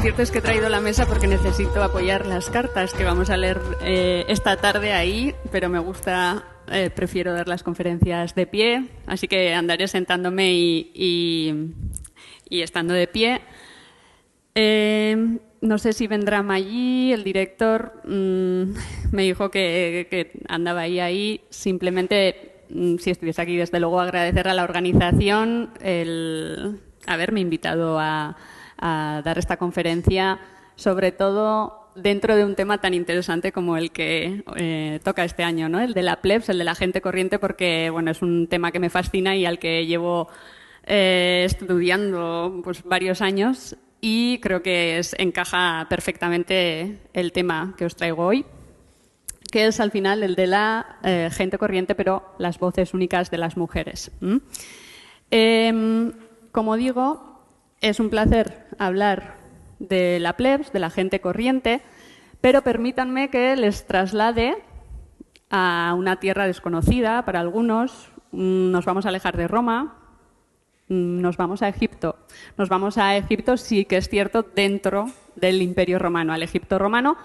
cierto es que he traído la mesa porque necesito apoyar las cartas que vamos a leer esta tarde ahí, pero me gusta, prefiero dar las conferencias de pie, así que andaré sentándome y estando de pie. No sé si vendrá Magí, el director me dijo que andaba ahí. Simplemente, si estuviese aquí, desde luego agradecer a la organización el haberme invitado a dar esta conferencia, sobre todo dentro de un tema tan interesante como el que toca este año, ¿no? El de la plebs, el de la gente corriente, porque bueno, es un tema que me fascina y al que llevo estudiando pues, varios años, y creo que encaja perfectamente el tema que os traigo hoy, que es al final el de la gente corriente, pero las voces únicas de las mujeres. Como digo, es un placer hablar de la plebs, de la gente corriente, pero permítanme que les traslade a una tierra desconocida para algunos. Nos vamos a alejar de Roma, nos vamos a Egipto. Nos vamos a Egipto, sí que es cierto, dentro del Imperio Romano, al Egipto romano.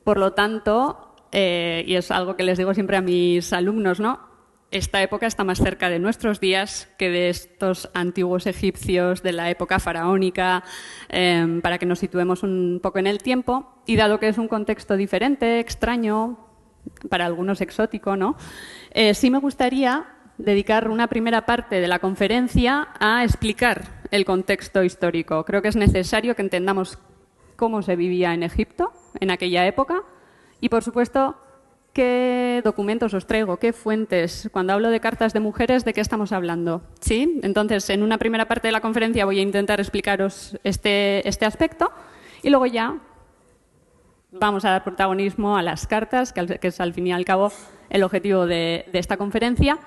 Por lo tanto, y es algo que les digo siempre a mis alumnos, ¿no? Esta época está más cerca de nuestros días que de estos antiguos egipcios de la época faraónica, para que nos situemos un poco en el tiempo. Y dado que es un contexto diferente, extraño, para algunos exótico, ¿no? Sí me gustaría dedicar una primera parte de la conferencia a explicar el contexto histórico. Creo que es necesario que entendamos cómo se vivía en Egipto en aquella época y, por supuesto, qué documentos os traigo, qué fuentes. Cuando hablo de cartas de mujeres, ¿de qué estamos hablando? ¿Sí? Entonces, en una primera parte de la conferencia voy a intentar explicaros este aspecto y luego ya vamos a dar protagonismo a las cartas, que es al fin y al cabo el objetivo de esta conferencia,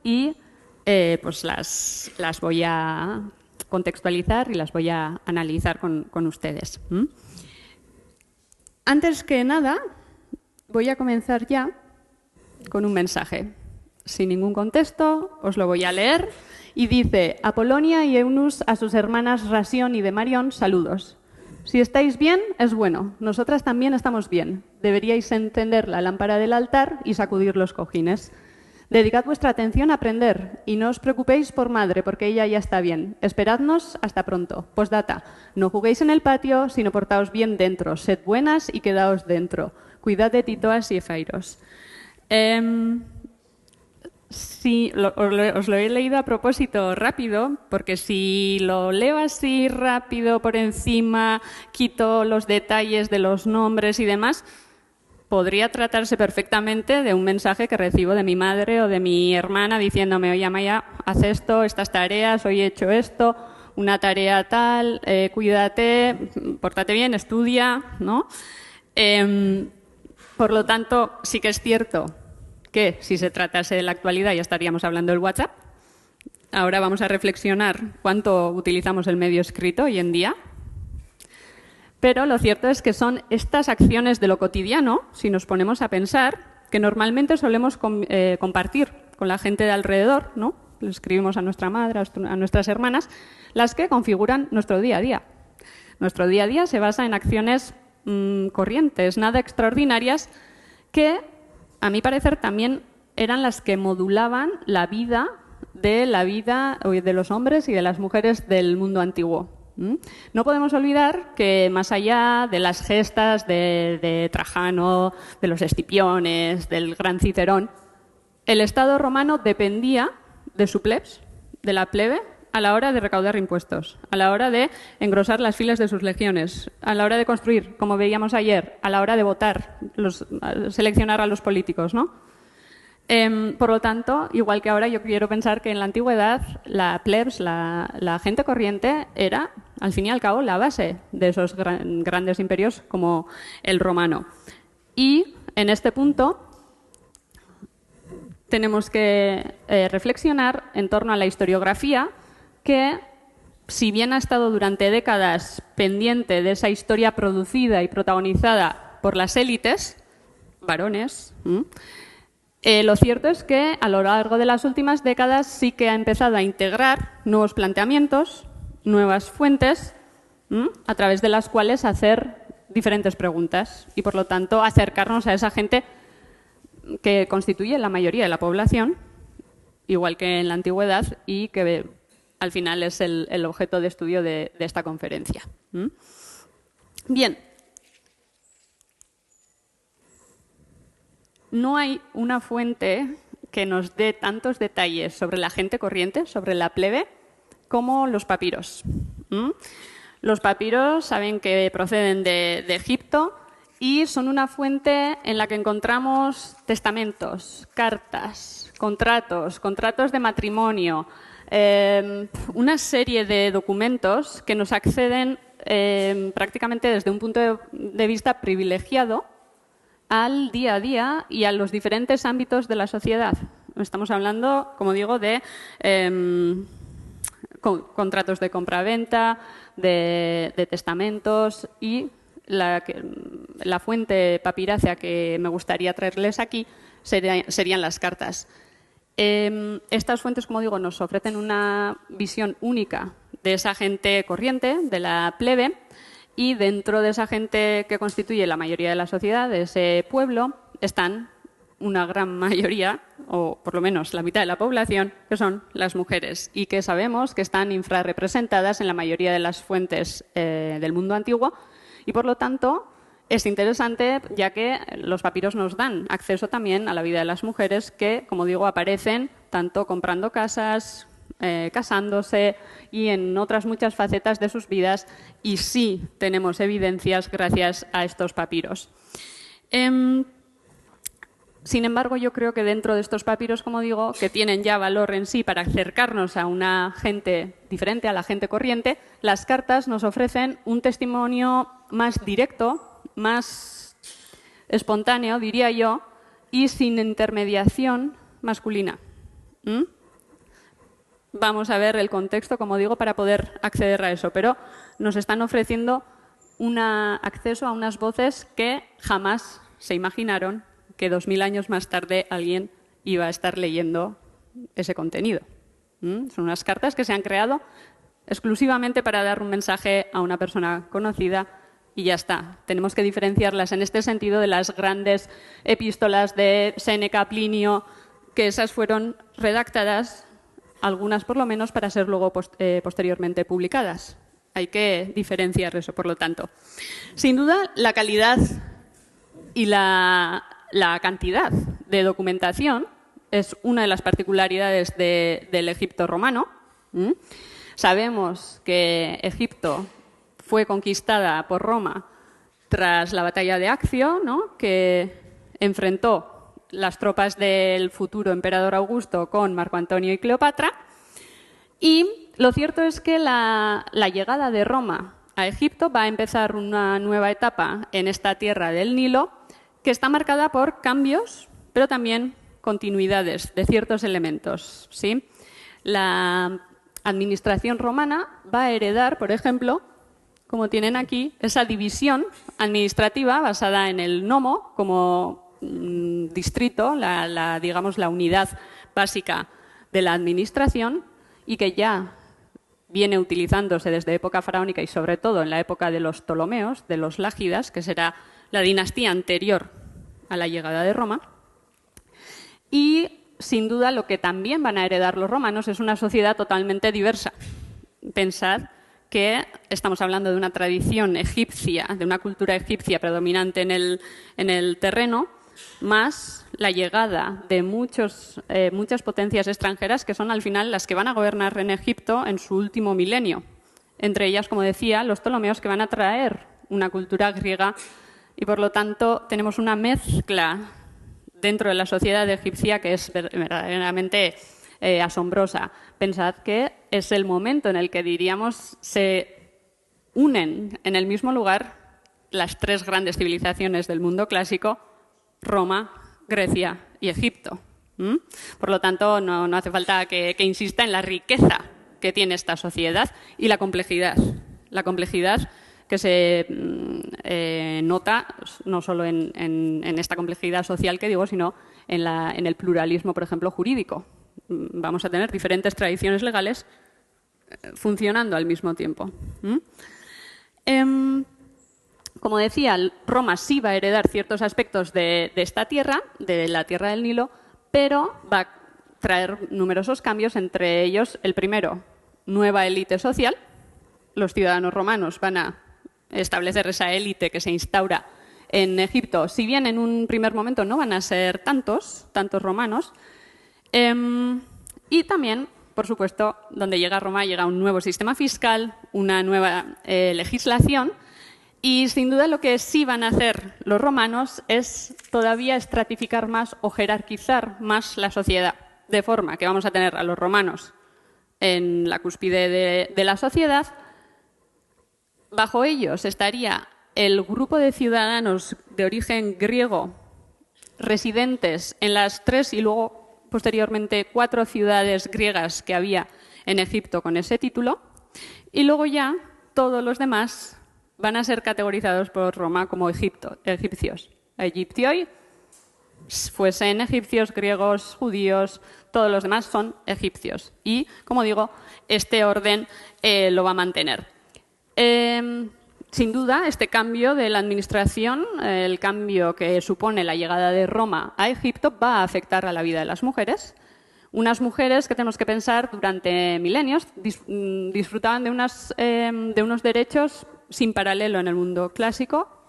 y pues las voy a contextualizar y las voy a analizar con ustedes. Antes que nada, voy a comenzar ya con un mensaje. Sin ningún contexto, os lo voy a leer. Y dice: Apolonia y Eunus a sus hermanas Rasión y Demarión, saludos. Si estáis bien, es bueno. Nosotras también estamos bien. Deberíais encender la lámpara del altar y sacudir los cojines. Dedicad vuestra atención a aprender y no os preocupéis por madre, porque ella ya está bien. Esperadnos hasta pronto. Postdata: no juguéis en el patio, sino portaos bien dentro. Sed buenas y quedaos dentro. Cuidad de Titoas y Efairos. Sí, os lo he leído a propósito rápido, porque si lo leo así rápido por encima, quito los detalles de los nombres y demás, podría tratarse perfectamente de un mensaje que recibo de mi madre o de mi hermana diciéndome: oye, Amaya, haz esto, estas tareas, hoy he hecho esto, una tarea tal, cuídate, pórtate bien, estudia, ¿no? Por lo tanto, sí que es cierto que si se tratase de la actualidad ya estaríamos hablando del WhatsApp. Ahora vamos a reflexionar cuánto utilizamos el medio escrito hoy en día. Pero lo cierto es que son estas acciones de lo cotidiano, si nos ponemos a pensar, que normalmente solemos compartir con la gente de alrededor, ¿no? Le escribimos a nuestra madre, a nuestras hermanas, las que configuran nuestro día a día. Nuestro día a día se basa en acciones corrientes, nada extraordinarias, que a mi parecer también eran las que modulaban la vida de los hombres y de las mujeres del mundo antiguo. No podemos olvidar que más allá de las gestas de Trajano, de los Escipiones, del gran Cicerón, el Estado romano dependía de su plebs, de la plebe, a la hora de recaudar impuestos, a la hora de engrosar las filas de sus legiones, a la hora de construir, como veíamos ayer, a la hora de votar, seleccionar a los políticos, ¿no? Por lo tanto, igual que ahora, yo quiero pensar que en la antigüedad la plebs, la gente corriente, era, al fin y al cabo, la base de esos grandes imperios como el romano. Y en este punto tenemos que reflexionar en torno a la historiografía, que, si bien ha estado durante décadas pendiente de esa historia producida y protagonizada por las élites, varones, lo cierto es que a lo largo de las últimas décadas sí que ha empezado a integrar nuevos planteamientos, nuevas fuentes, a través de las cuales hacer diferentes preguntas y, por lo tanto, acercarnos a esa gente que constituye la mayoría de la población, igual que en la antigüedad, y que al final es el objeto de estudio de esta conferencia. Bien. No hay una fuente que nos dé tantos detalles sobre la gente corriente, sobre la plebe, como los papiros. Los papiros saben que proceden de Egipto y son una fuente en la que encontramos testamentos, cartas, contratos de matrimonio, una serie de documentos que nos acceden prácticamente desde un punto de vista privilegiado al día a día y a los diferentes ámbitos de la sociedad. Estamos hablando, como digo, de contratos de compraventa, de testamentos y la fuente papirácea que me gustaría traerles aquí serían las cartas. Estas fuentes, como digo, nos ofrecen una visión única de esa gente corriente, de la plebe, y dentro de esa gente que constituye la mayoría de la sociedad, de ese pueblo, están una gran mayoría, o por lo menos la mitad de la población, que son las mujeres y que sabemos que están infrarrepresentadas en la mayoría de las fuentes del mundo antiguo y, por lo tanto, es interesante ya que los papiros nos dan acceso también a la vida de las mujeres que, como digo, aparecen tanto comprando casas, casándose y en otras muchas facetas de sus vidas, y sí tenemos evidencias gracias a estos papiros. Sin embargo, yo creo que dentro de estos papiros, como digo, que tienen ya valor en sí para acercarnos a una gente diferente, a la gente corriente, las cartas nos ofrecen un testimonio más directo, más espontáneo, diría yo, y sin intermediación masculina. Vamos a ver el contexto, como digo, para poder acceder a eso, pero nos están ofreciendo un acceso a unas voces que jamás se imaginaron que 2000 años más tarde alguien iba a estar leyendo ese contenido. Son unas cartas que se han creado exclusivamente para dar un mensaje a una persona conocida y ya está. Tenemos que diferenciarlas en este sentido de las grandes epístolas de Séneca, Plinio, que esas fueron redactadas, algunas por lo menos, para ser luego posteriormente publicadas. Hay que diferenciar eso, por lo tanto. Sin duda, la calidad y la cantidad de documentación es una de las particularidades del Egipto romano. Sabemos que Egipto fue conquistada por Roma tras la batalla de Accio, ¿no?, que enfrentó las tropas del futuro emperador Augusto con Marco Antonio y Cleopatra. Y lo cierto es que la llegada de Roma a Egipto va a empezar una nueva etapa en esta tierra del Nilo, que está marcada por cambios, pero también continuidades de ciertos elementos, ¿sí? La administración romana va a heredar, por ejemplo, como tienen aquí, esa división administrativa basada en el nomo como distrito, digamos la unidad básica de la administración, y que ya viene utilizándose desde época faraónica y sobre todo en la época de los Ptolomeos, de los Lágidas, que será la dinastía anterior a la llegada de Roma. Y, sin duda, lo que también van a heredar los romanos es una sociedad totalmente diversa. Pensad que estamos hablando de una tradición egipcia, de una cultura egipcia predominante en el terreno, más la llegada de muchas potencias extranjeras que son al final las que van a gobernar en Egipto en su último milenio. Entre ellas, como decía, los Ptolomeos, que van a traer una cultura griega y, por lo tanto, tenemos una mezcla dentro de la sociedad egipcia que es verdaderamente asombrosa. Pensad que es el momento en el que, diríamos, se unen en el mismo lugar las tres grandes civilizaciones del mundo clásico: Roma, Grecia y Egipto. Por lo tanto, no hace falta que insista en la riqueza que tiene esta sociedad y la complejidad. La complejidad que se nota no solo en esta complejidad social que digo, sino en el pluralismo, por ejemplo, jurídico. Vamos a tener diferentes tradiciones legales funcionando al mismo tiempo. Como decía, Roma sí va a heredar ciertos aspectos de esta tierra, de la tierra del Nilo, pero va a traer numerosos cambios, entre ellos, el primero, nueva élite social. Los ciudadanos romanos van a establecer esa élite que se instaura en Egipto, si bien en un primer momento no van a ser tantos romanos. Y también, por supuesto, donde llega Roma llega un nuevo sistema fiscal, una nueva legislación, y sin duda lo que sí van a hacer los romanos es todavía estratificar más o jerarquizar más la sociedad, de forma que vamos a tener a los romanos en la cúspide de la sociedad. Bajo ellos estaría el grupo de ciudadanos de origen griego residentes en las 3 y luego posteriormente 4 ciudades griegas que había en Egipto con ese título, y luego ya todos los demás van a ser categorizados por Roma como egipcios. Egiptioi, fuesen egipcios, griegos, judíos, todos los demás son egipcios. Y, como digo, este orden lo va a mantener. Sin duda, este cambio de la administración, el cambio que supone la llegada de Roma a Egipto, va a afectar a la vida de las mujeres. Unas mujeres que tenemos que pensar durante milenios disfrutaban de unos derechos sin paralelo en el mundo clásico.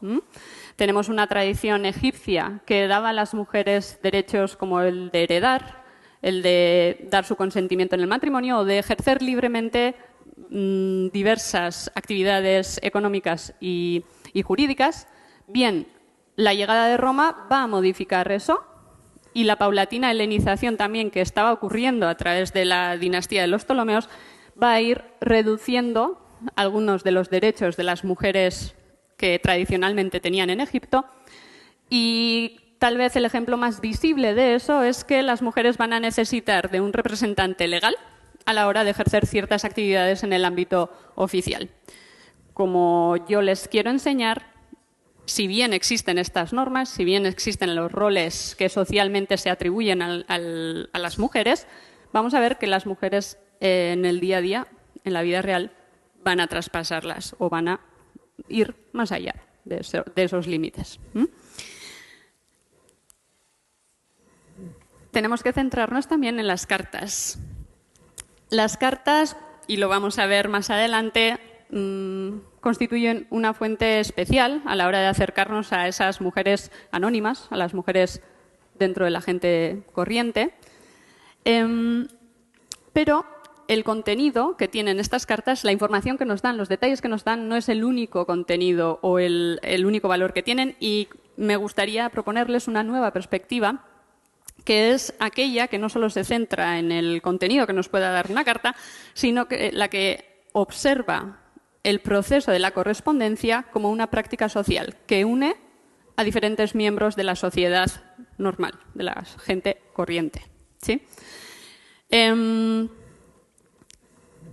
Tenemos una tradición egipcia que daba a las mujeres derechos como el de heredar, el de dar su consentimiento en el matrimonio o de ejercer libremente diversas actividades económicas y jurídicas. Bien, la llegada de Roma va a modificar eso, y la paulatina helenización también que estaba ocurriendo a través de la dinastía de los Ptolomeos va a ir reduciendo algunos de los derechos de las mujeres que tradicionalmente tenían en Egipto, y tal vez el ejemplo más visible de eso es que las mujeres van a necesitar de un representante legal a la hora de ejercer ciertas actividades en el ámbito oficial. Como yo les quiero enseñar, si bien existen estas normas, si bien existen los roles que socialmente se atribuyen a las mujeres, vamos a ver que las mujeres en el día a día, en la vida real, van a traspasarlas o van a ir más allá de esos límites. Tenemos que centrarnos también en las cartas. Las cartas, y lo vamos a ver más adelante, constituyen una fuente especial a la hora de acercarnos a esas mujeres anónimas, a las mujeres dentro de la gente corriente. Pero el contenido que tienen estas cartas, la información que nos dan, los detalles que nos dan, no es el único contenido o el único valor que tienen, y me gustaría proponerles una nueva perspectiva, que es aquella que no solo se centra en el contenido que nos pueda dar una carta, sino que la que observa el proceso de la correspondencia como una práctica social que une a diferentes miembros de la sociedad normal, de la gente corriente. ¿Sí?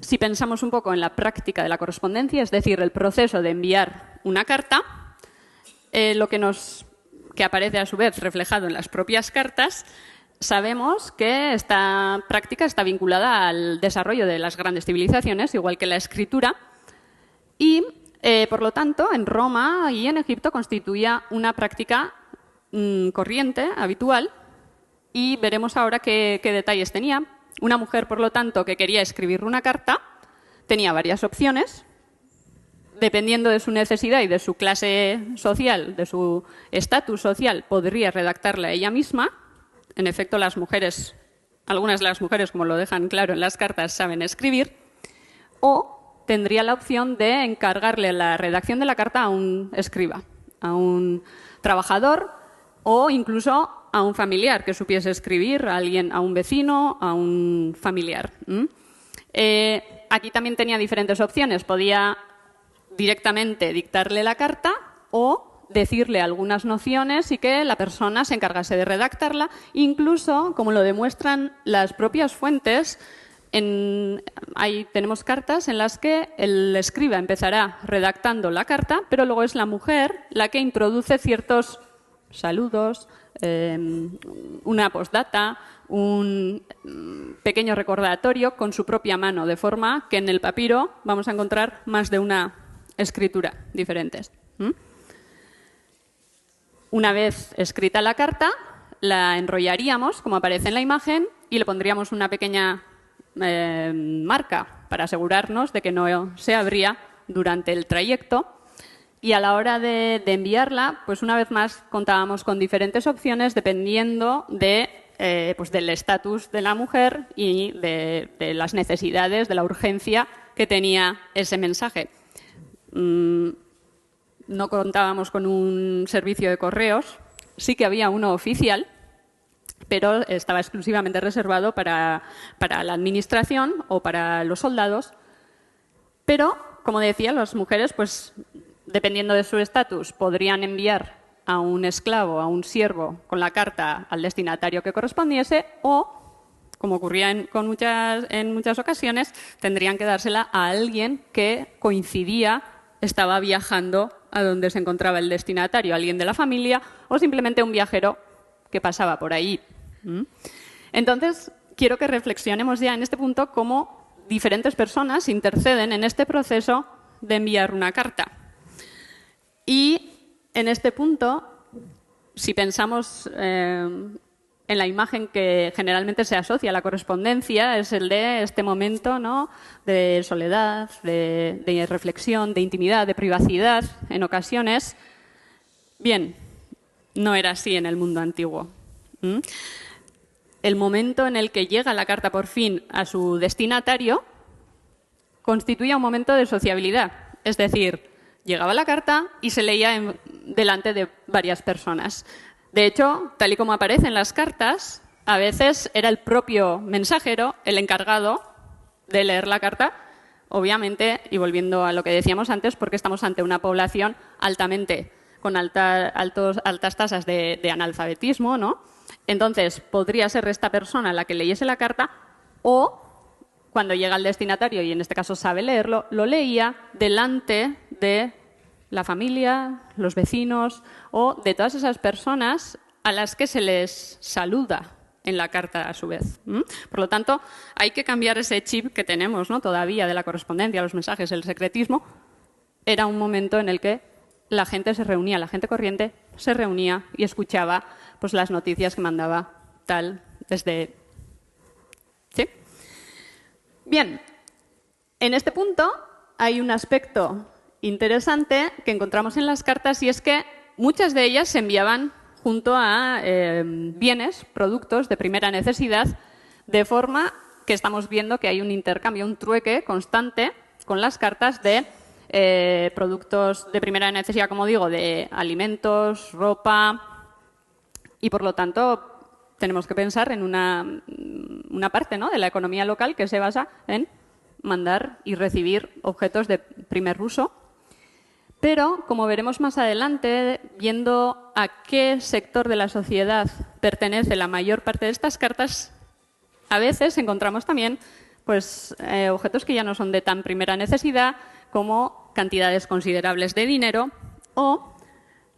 Si pensamos un poco en la práctica de la correspondencia, es decir, el proceso de enviar una carta, lo que aparece a su vez reflejado en las propias cartas, sabemos que esta práctica está vinculada al desarrollo de las grandes civilizaciones, igual que la escritura, y por lo tanto en Roma y en Egipto constituía una práctica corriente, habitual, y veremos ahora qué detalles tenía. Una mujer, por lo tanto, que quería escribir una carta, tenía varias opciones. Dependiendo de su necesidad y de su clase social, de su estatus social, podría redactarla ella misma. En efecto, las mujeres, algunas de las mujeres, como lo dejan claro en las cartas, saben escribir. O tendría la opción de encargarle la redacción de la carta a un escriba, a un trabajador o incluso a un familiar que supiese escribir, a alguien, a un vecino, a un familiar. Aquí también tenía diferentes opciones. Podía directamente dictarle la carta o decirle algunas nociones y que la persona se encargase de redactarla. Incluso, como lo demuestran las propias fuentes, ahí tenemos cartas en las que el escriba empezará redactando la carta, pero luego es la mujer la que introduce ciertos saludos, una postdata, un pequeño recordatorio con su propia mano, de forma que en el papiro vamos a encontrar más de una escritura diferentes. Una vez escrita la carta, la enrollaríamos, como aparece en la imagen, y le pondríamos una pequeña marca para asegurarnos de que no se abría durante el trayecto. Y a la hora de enviarla, pues una vez más contábamos con diferentes opciones dependiendo del estatus de la mujer y de las necesidades, de la urgencia que tenía ese mensaje. No contábamos con un servicio de correos, sí que había uno oficial, pero estaba exclusivamente reservado para la administración o para los soldados. Pero, como decía, las mujeres, pues, dependiendo de su estatus, podrían enviar a un esclavo, a un siervo, con la carta al destinatario que correspondiese o, como ocurría en muchas ocasiones, tendrían que dársela a alguien que coincidía, estaba viajando a donde se encontraba el destinatario, alguien de la familia o simplemente un viajero que pasaba por ahí. Entonces, quiero que reflexionemos ya en este punto cómo diferentes personas interceden en este proceso de enviar una carta. Y en este punto, si pensamos en la imagen que generalmente se asocia a la correspondencia, es el de este momento, ¿no?, de soledad, de reflexión, de intimidad, de privacidad en ocasiones. Bien, no era así en el mundo antiguo. El momento en el que llega la carta por fin a su destinatario constituía un momento de sociabilidad. Es decir, llegaba la carta y se leía delante de varias personas. De hecho, tal y como aparece en las cartas, a veces era el propio mensajero el encargado de leer la carta, obviamente, y volviendo a lo que decíamos antes, porque estamos ante una población con altas tasas de analfabetismo, ¿no? Entonces, podría ser esta persona la que leyese la carta o, cuando llega al destinatario, y en este caso sabe leerlo, lo leía delante de la familia, los vecinos o de todas esas personas a las que se les saluda en la carta a su vez. Por lo tanto, hay que cambiar ese chip que tenemos, ¿no?, todavía de la correspondencia, los mensajes, el secretismo. Era un momento en el que la gente se reunía, la gente corriente se reunía y escuchaba, pues, las noticias que mandaba tal desde... ¿Sí? Bien, en este punto hay un aspecto interesante que encontramos en las cartas y es que muchas de ellas se enviaban junto a bienes, productos de primera necesidad, de forma que estamos viendo que hay un intercambio, un trueque constante con las cartas de productos de primera necesidad, como digo, de alimentos, ropa, y por lo tanto tenemos que pensar en una parte, ¿no?, de la economía local que se basa en mandar y recibir objetos de primer uso. Pero, como veremos más adelante, viendo a qué sector de la sociedad pertenece la mayor parte de estas cartas, a veces encontramos también, pues, objetos que ya no son de tan primera necesidad, como cantidades considerables de dinero, o,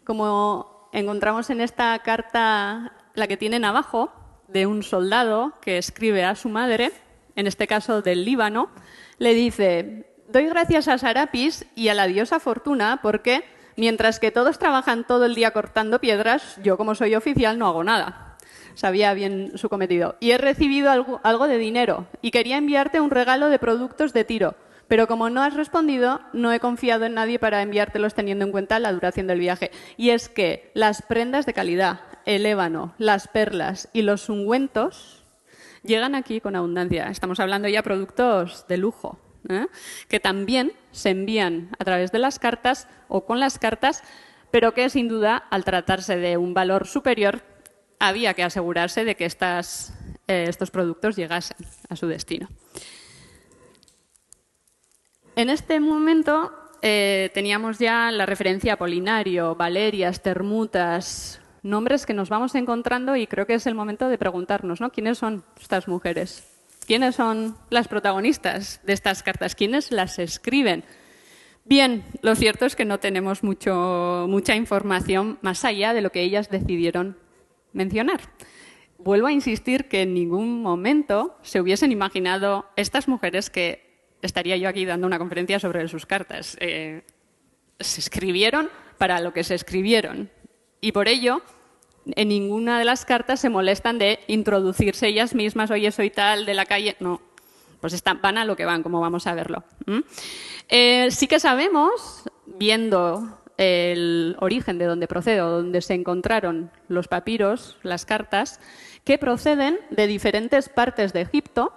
como encontramos en esta carta, la que tienen abajo, de un soldado que escribe a su madre, en este caso del Líbano, le dice: doy gracias a Sarapis y a la diosa Fortuna porque, mientras que todos trabajan todo el día cortando piedras, yo, como soy oficial, no hago nada. Sabía bien su cometido. Y he recibido algo de dinero y quería enviarte un regalo de productos de Tiro, pero como no has respondido, no he confiado en nadie para enviártelos teniendo en cuenta la duración del viaje. Y es que las prendas de calidad, el ébano, las perlas y los ungüentos llegan aquí con abundancia. Estamos hablando ya de productos de lujo, que también se envían a través de las cartas o con las cartas, pero que sin duda, al tratarse de un valor superior, había que asegurarse de que estos productos llegasen a su destino. En este momento teníamos ya la referencia a Apolinario, Valerias, Termutas, nombres que nos vamos encontrando, y creo que es el momento de preguntarnos, ¿no?, ¿quiénes son estas mujeres? ¿Quiénes son las protagonistas de estas cartas? ¿Quiénes las escriben? Bien, lo cierto es que no tenemos mucha información más allá de lo que ellas decidieron mencionar. Vuelvo a insistir que en ningún momento se hubiesen imaginado estas mujeres que estaría yo aquí dando una conferencia sobre sus cartas. se escribieron para lo que se escribieron. Y por ello, en ninguna de las cartas se molestan de introducirse ellas mismas, oye, soy tal, de la calle. No, pues van a lo que van, como vamos a verlo. Sí que sabemos, viendo el origen de donde procede o donde se encontraron los papiros, las cartas, que proceden de diferentes partes de Egipto.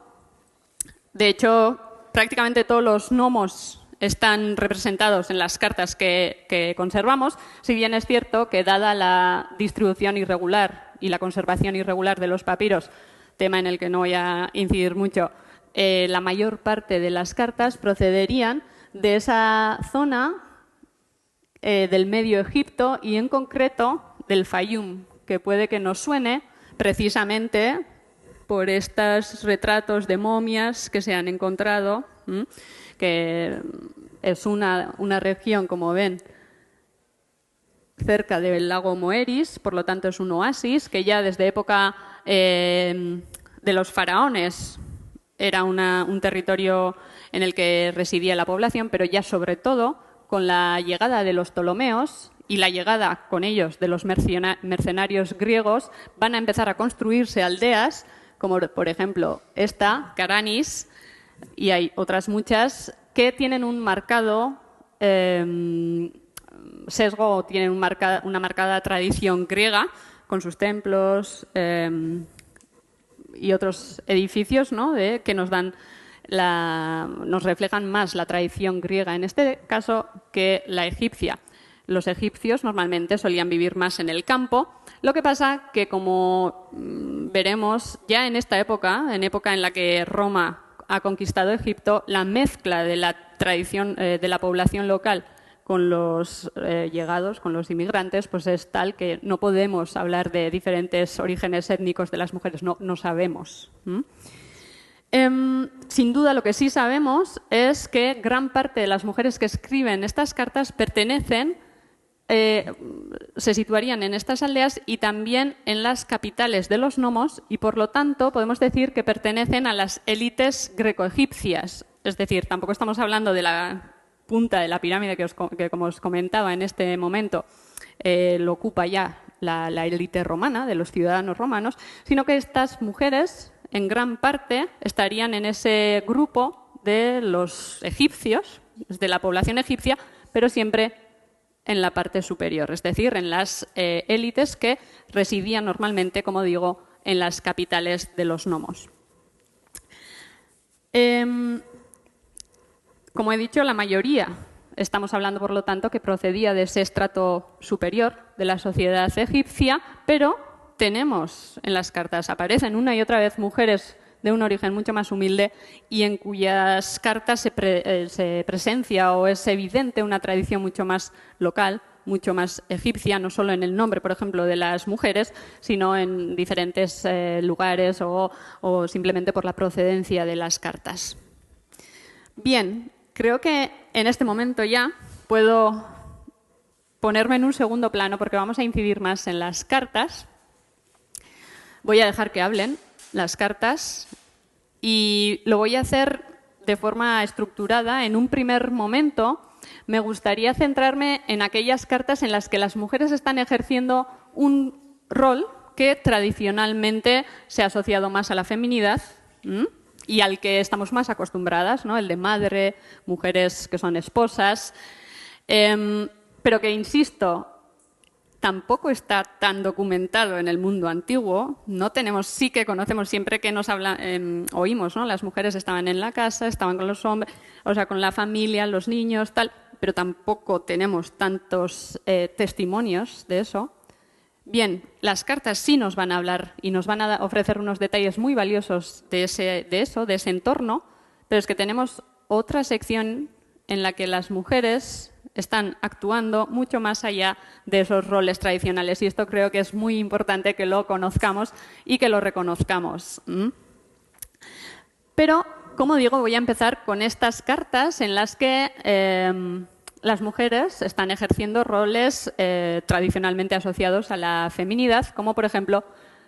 De hecho, prácticamente todos los gnomos están representados en las cartas que conservamos, si bien es cierto que, dada la distribución irregular y la conservación irregular de los papiros, tema en el que no voy a incidir mucho, la mayor parte de las cartas procederían de esa zona del Medio Egipto y, en concreto, del Fayum, que puede que nos suene precisamente por estos retratos de momias que se han encontrado, que es una región, como ven, cerca del lago Moeris, por lo tanto es un oasis, que ya desde época de los faraones era un territorio en el que residía la población, pero ya sobre todo con la llegada de los Ptolomeos y la llegada con ellos de los mercenarios griegos, van a empezar a construirse aldeas, como por ejemplo esta, Caranis, y hay otras muchas que tienen un marcado sesgo o tienen una marcada tradición griega, con sus templos y otros edificios, ¿no?, que nos dan nos reflejan más la tradición griega en este caso que la egipcia. Los egipcios normalmente solían vivir más en el campo, lo que pasa que, como veremos ya en esta época, en época en la que Roma ha conquistado Egipto, la mezcla de la tradición de la población local con los llegados, con los inmigrantes, pues es tal que no podemos hablar de diferentes orígenes étnicos de las mujeres, no sabemos. Sin duda, lo que sí sabemos es que gran parte de las mujeres que escriben estas cartas se situarían en estas aldeas y también en las capitales de los gnomos, y por lo tanto podemos decir que pertenecen a las élites greco-egipcias. Es decir, tampoco estamos hablando de la punta de la pirámide que como os comentaba en este momento, lo ocupa ya la élite romana, de los ciudadanos romanos, sino que estas mujeres en gran parte estarían en ese grupo de los egipcios, de la población egipcia, pero siempre en la parte superior, es decir, en las élites que residían normalmente, como digo, en las capitales de los gnomos. Como he dicho, la mayoría, estamos hablando por lo tanto que procedía de ese estrato superior de la sociedad egipcia, pero tenemos en las cartas, aparecen una y otra vez mujeres de un origen mucho más humilde y en cuyas cartas se presencia o es evidente una tradición mucho más local, mucho más egipcia, no solo en el nombre, por ejemplo, de las mujeres, sino en diferentes lugares o simplemente por la procedencia de las cartas. Bien, creo que en este momento ya puedo ponerme en un segundo plano porque vamos a incidir más en las cartas. Voy a dejar que hablen las cartas y lo voy a hacer de forma estructurada. En un primer momento me gustaría centrarme en aquellas cartas en las que las mujeres están ejerciendo un rol que tradicionalmente se ha asociado más a la feminidad y al que estamos más acostumbradas, ¿no?, el de madre, mujeres que son esposas, pero que, insisto, tampoco está tan documentado en el mundo antiguo. No tenemos, sí que conocemos siempre que nos oímos, ¿no? Las mujeres estaban en la casa, estaban con los hombres, o sea, con la familia, los niños, tal, pero tampoco tenemos tantos testimonios de eso. Bien, las cartas sí nos van a hablar y nos van a ofrecer unos detalles muy valiosos de ese entorno, pero es que tenemos otra sección en la que las mujeres están actuando mucho más allá de esos roles tradicionales, y esto creo que es muy importante que lo conozcamos y que lo reconozcamos. Pero, como digo, voy a empezar con estas cartas en las que las mujeres están ejerciendo roles tradicionalmente asociados a la feminidad, como por ejemplo,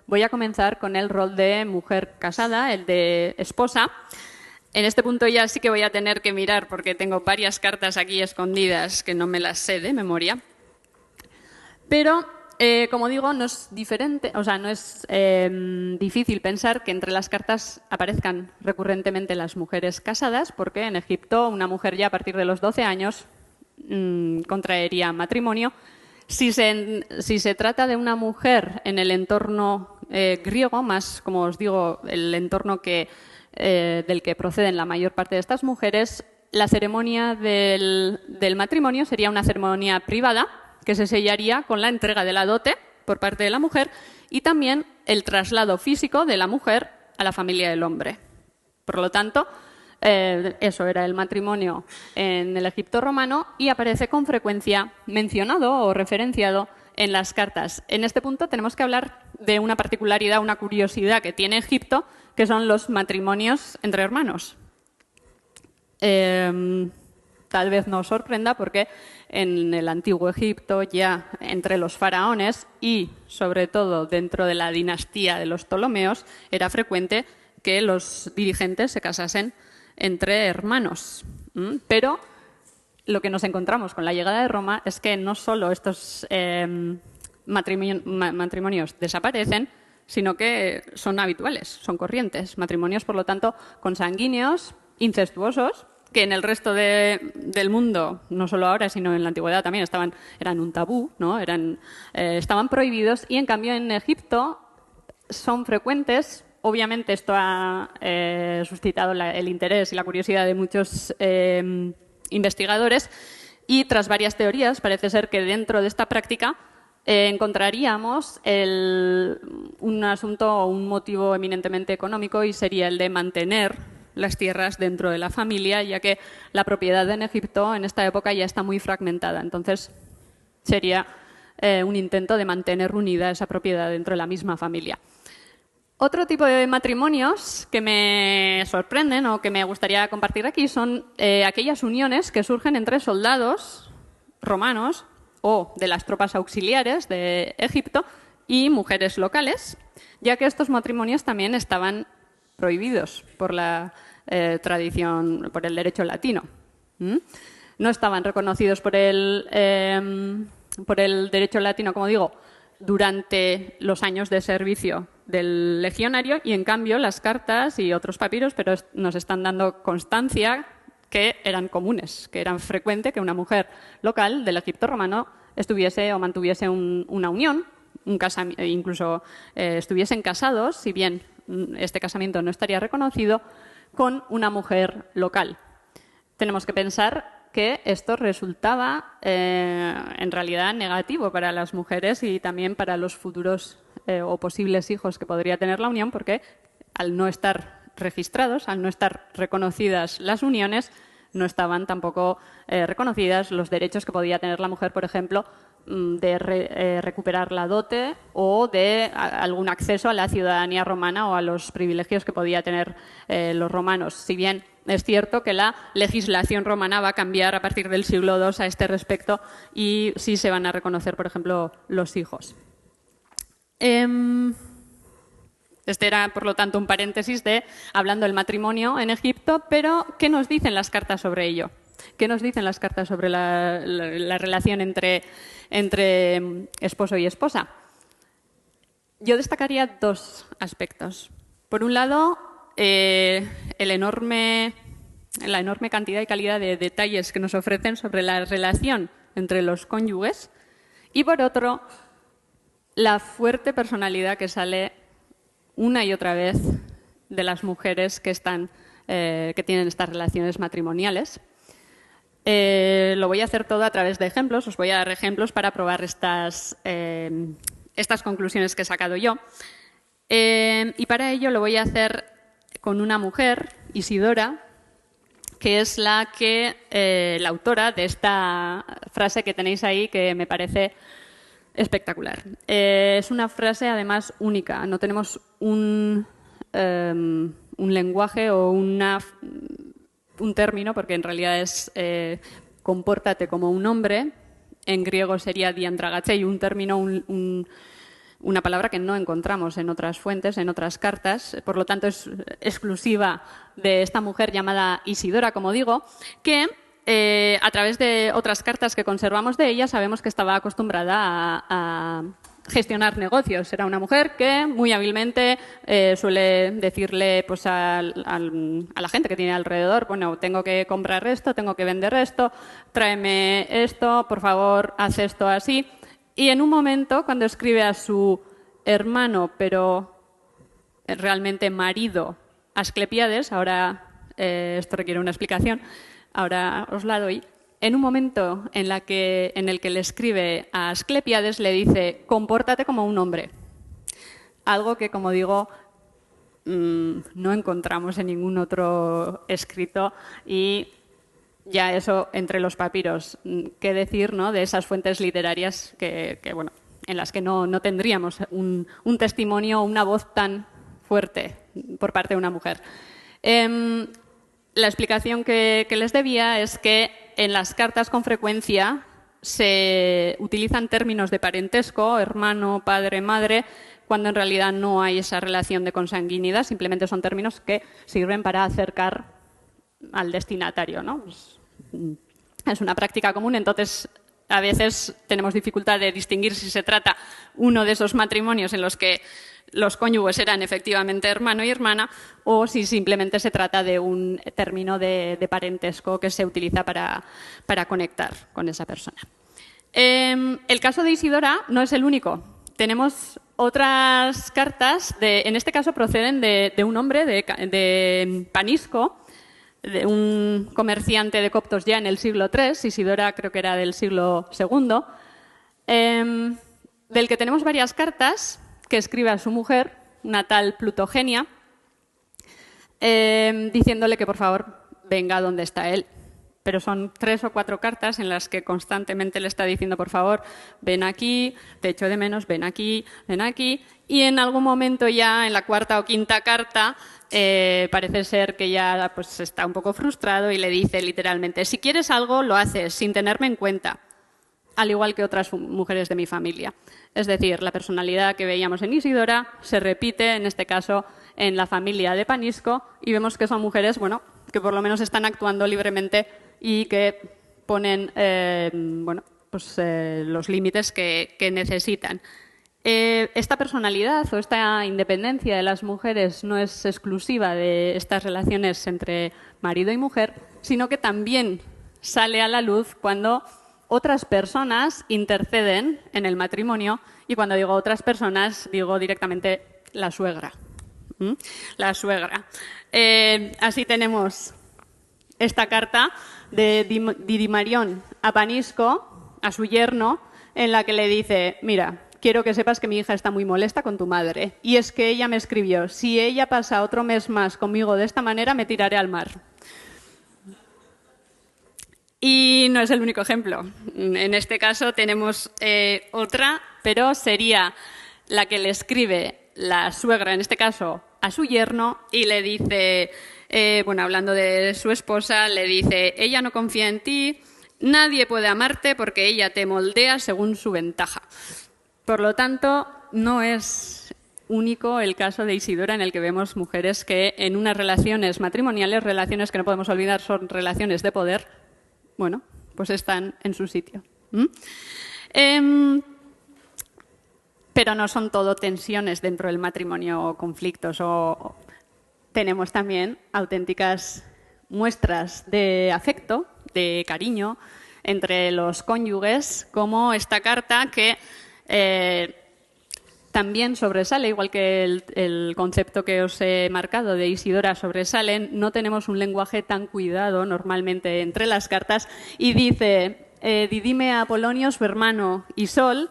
voy a comenzar con el rol de mujer casada, el de esposa. En este punto ya sí que voy a tener que mirar porque tengo varias cartas aquí escondidas que no me las sé de memoria. Pero, como digo, no es diferente, o sea, no es difícil pensar que entre las cartas aparezcan recurrentemente las mujeres casadas, porque en Egipto una mujer ya a partir de los 12 años contraería matrimonio. Si se trata de una mujer en el entorno griego, más, como os digo, el entorno del que proceden la mayor parte de estas mujeres, la ceremonia del matrimonio sería una ceremonia privada que se sellaría con la entrega de la dote por parte de la mujer y también el traslado físico de la mujer a la familia del hombre. Por lo tanto, eso era el matrimonio en el Egipto romano y aparece con frecuencia mencionado o referenciado en las cartas. En este punto tenemos que hablar de una particularidad, una curiosidad que tiene Egipto, que son los matrimonios entre hermanos. Tal vez no os sorprenda porque en el antiguo Egipto, ya entre los faraones y sobre todo dentro de la dinastía de los Ptolomeos, era frecuente que los dirigentes se casasen entre hermanos. Pero lo que nos encontramos con la llegada de Roma es que no solo estos matrimonios desaparecen, sino que son habituales, son corrientes. Matrimonios, por lo tanto, consanguíneos, incestuosos, que en el resto del mundo, no solo ahora, sino en la antigüedad también, eran un tabú, ¿no? Estaban prohibidos, y en cambio en Egipto son frecuentes. Obviamente esto ha suscitado el interés y la curiosidad de muchos investigadores, y tras varias teorías parece ser que dentro de esta práctica encontraríamos un asunto o un motivo eminentemente económico, y sería el de mantener las tierras dentro de la familia, ya que la propiedad en Egipto en esta época ya está muy fragmentada. Entonces sería un intento de mantener unida esa propiedad dentro de la misma familia. Otro tipo de matrimonios que me sorprenden o que me gustaría compartir aquí son aquellas uniones que surgen entre soldados romanos o de las tropas auxiliares de Egipto y mujeres locales, ya que estos matrimonios también estaban prohibidos por la tradición, por el derecho latino. No estaban reconocidos por el derecho latino, como digo, durante los años de servicio del legionario, y en cambio las cartas y otros papiros pero nos están dando constancia que eran comunes, que eran frecuente que una mujer local del Egipto romano estuviese o mantuviese una unión, incluso estuviesen casados, si bien este casamiento no estaría reconocido, con una mujer local. Tenemos que pensar que esto resultaba en realidad negativo para las mujeres y también para los futuros o posibles hijos que podría tener la unión, porque al no estar registrados, al no estar reconocidas las uniones, no estaban tampoco reconocidas los derechos que podía tener la mujer, por ejemplo, de recuperar la dote o de algún acceso a la ciudadanía romana o a los privilegios que podía tener los romanos. Si bien es cierto que la legislación romana va a cambiar a partir del siglo II a este respecto, y sí se van a reconocer, por ejemplo, los hijos. Este era, por lo tanto, un paréntesis hablando del matrimonio en Egipto, pero ¿qué nos dicen las cartas sobre ello? ¿Qué nos dicen las cartas sobre la relación entre esposo y esposa? Yo destacaría dos aspectos. Por un lado, la enorme cantidad y calidad de detalles que nos ofrecen sobre la relación entre los cónyuges, y por otro, la fuerte personalidad que sale una y otra vez de las mujeres que tienen estas relaciones matrimoniales. Lo voy a hacer todo a través de ejemplos. Os voy a dar ejemplos para probar estas conclusiones que he sacado yo. Y para ello lo voy a hacer con una mujer, Isidora, que es la autora de esta frase que tenéis ahí, que me parece espectacular. Es una frase, además, única. No tenemos un lenguaje o un término, porque en realidad es compórtate como un hombre. En griego sería diandragatei, un término, una palabra que no encontramos en otras fuentes, en otras cartas, por lo tanto es exclusiva de esta mujer llamada Isidora, como digo, que a través de otras cartas que conservamos de ella sabemos que estaba acostumbrada a gestionar negocios. Era una mujer que muy hábilmente suele decirle pues, a la gente que tiene alrededor, bueno, tengo que comprar esto, tengo que vender esto, tráeme esto, por favor, haz esto así. Y en un momento, cuando escribe a su hermano, pero realmente marido, Asclepíades, ahora esto requiere una explicación, ahora os la doy. En un momento en el que le escribe a Asclepíades, le dice, compórtate como un hombre. Algo que, como digo, no encontramos en ningún otro escrito y ya eso entre los papiros. ¿Qué decir, ¿no?, de esas fuentes literarias bueno, en las que no tendríamos un testimonio o una voz tan fuerte por parte de una mujer? La explicación que les debía es que en las cartas con frecuencia se utilizan términos de parentesco, hermano, padre, madre, cuando en realidad no hay esa relación de consanguinidad, simplemente son términos que sirven para acercar al destinatario, ¿no? Es una práctica común, entonces a veces tenemos dificultad de distinguir si se trata uno de esos matrimonios en los que los cónyuges eran efectivamente hermano y hermana o si simplemente se trata de un término de parentesco que se utiliza para conectar con esa persona. El caso de Isidora no es el único. Tenemos otras cartas, en este caso proceden de un hombre, de Panisco, de un comerciante de coptos ya en el siglo III, Isidora creo que era del siglo II, del que tenemos varias cartas que escribe a su mujer, una tal Plutogenia, diciéndole que por favor venga donde está él. Pero son 3 o 4 cartas en las que constantemente le está diciendo, por favor, ven aquí, te echo de menos, ven aquí, ven aquí. Y en algún momento ya, en la 4ª o 5ª carta, parece ser que ya pues, está un poco frustrado y le dice literalmente, si quieres algo, lo haces sin tenerme en cuenta, al igual que otras mujeres de mi familia. Es decir, la personalidad que veíamos en Isidora se repite, en este caso, en la familia de Panisco y vemos que son mujeres, bueno, que por lo menos están actuando libremente y que ponen los límites que necesitan. Esta personalidad o esta independencia de las mujeres no es exclusiva de estas relaciones entre marido y mujer, sino que también sale a la luz cuando otras personas interceden en el matrimonio y cuando digo otras personas digo directamente la suegra. La suegra. Así tenemos esta carta de Didimarión a Panisco, a su yerno, en la que le dice, mira, quiero que sepas que mi hija está muy molesta con tu madre. Y es que ella me escribió, si ella pasa otro mes más conmigo de esta manera, me tiraré al mar. Y no es el único ejemplo. En este caso tenemos otra, pero sería la que le escribe la suegra, en este caso, a su yerno y le dice, hablando de su esposa, le dice, ella no confía en ti, nadie puede amarte porque ella te moldea según su ventaja. Por lo tanto, no es único el caso de Isidora en el que vemos mujeres que en unas relaciones matrimoniales, relaciones que no podemos olvidar son relaciones de poder, bueno, pues están en su sitio. Pero no son todo tensiones dentro del matrimonio o conflictos. Tenemos también auténticas muestras de afecto, de cariño entre los cónyuges, como esta carta que también sobresale, igual que el concepto que os he marcado de Isidora sobresale. No tenemos un lenguaje tan cuidado normalmente entre las cartas y dice, didime a Apolonio, su hermano, y Sol,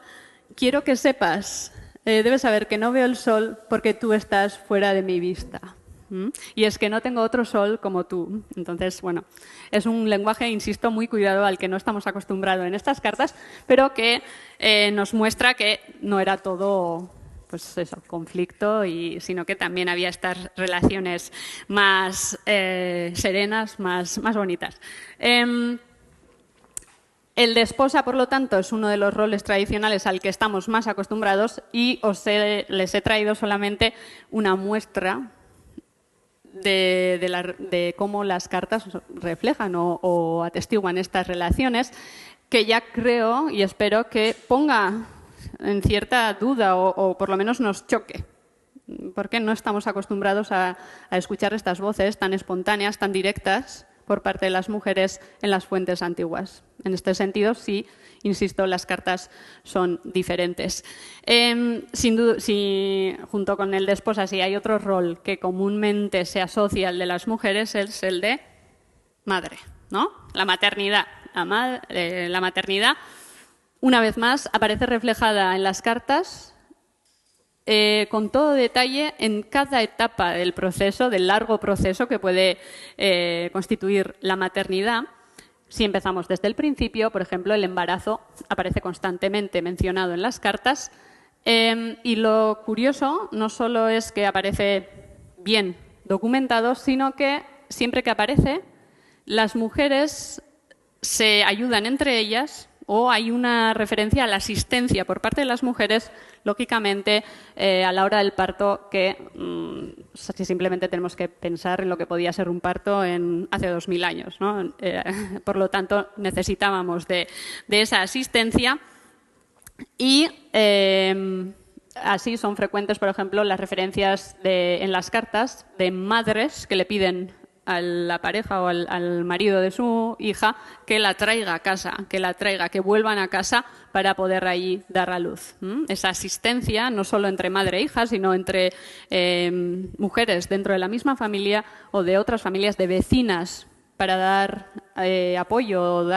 quiero que sepas, debes saber que no veo el sol porque tú estás fuera de mi vista. Y es que no tengo otro sol como tú. Entonces, bueno, es un lenguaje, insisto, muy cuidado al que no estamos acostumbrados en estas cartas, pero que nos muestra que no era todo pues eso, conflicto, sino que también había estas relaciones más serenas, más bonitas. El de esposa, por lo tanto, es uno de los roles tradicionales al que estamos más acostumbrados y les he traído solamente una muestra de cómo las cartas reflejan o atestiguan estas relaciones, que ya creo y espero que ponga en cierta duda o por lo menos nos choque, porque no estamos acostumbrados a escuchar estas voces tan espontáneas, tan directas por parte de las mujeres en las fuentes antiguas. En este sentido, sí, insisto, las cartas son diferentes. Sin duda, junto con el de esposa, si hay otro rol que comúnmente se asocia al de las mujeres, es el de madre, ¿no? La maternidad. La maternidad, una vez más, aparece reflejada en las cartas con todo detalle en cada etapa del proceso, del largo proceso que puede constituir la maternidad. Si empezamos desde el principio, por ejemplo, el embarazo aparece constantemente mencionado en las cartas y lo curioso no solo es que aparece bien documentado, sino que siempre que aparece, las mujeres se ayudan entre ellas o hay una referencia a la asistencia por parte de las mujeres, lógicamente, a la hora del parto, que simplemente tenemos que pensar en lo que podía ser un parto hace 2000 años, ¿no? Por lo tanto, necesitábamos de esa asistencia y así son frecuentes, por ejemplo, las referencias en las cartas de madres que le piden a la pareja o al marido de su hija que la traiga a casa, que vuelvan a casa para poder allí dar a luz. Esa asistencia, no solo entre madre e hija, sino entre mujeres dentro de la misma familia o de otras familias, de vecinas, para dar apoyo o